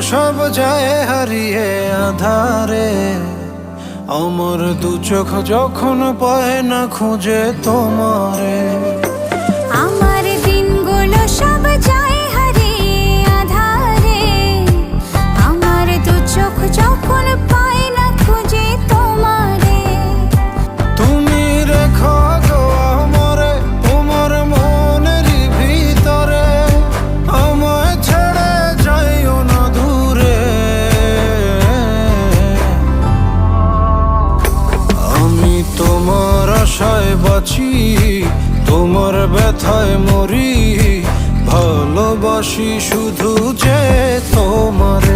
সব যায় হারিয়ে আধারে। আমার দু চোখ যখন পায় না খুঁজে তোমারে। আমার দিনগুলো সব যায় হারিয়ে আঁধারে। আমার দু চোখ যখন পায় না খুঁজে তোমারে। তুমি রেখো গো আমারে তোমার মনেরই ভিতরে, আমায় ছেড়ে যাইও না দূরে। আমি তোমার আশায় বাঁচি, তোমার ব্যথায় মরি, ভালোবাসি শুধু যে তোমার।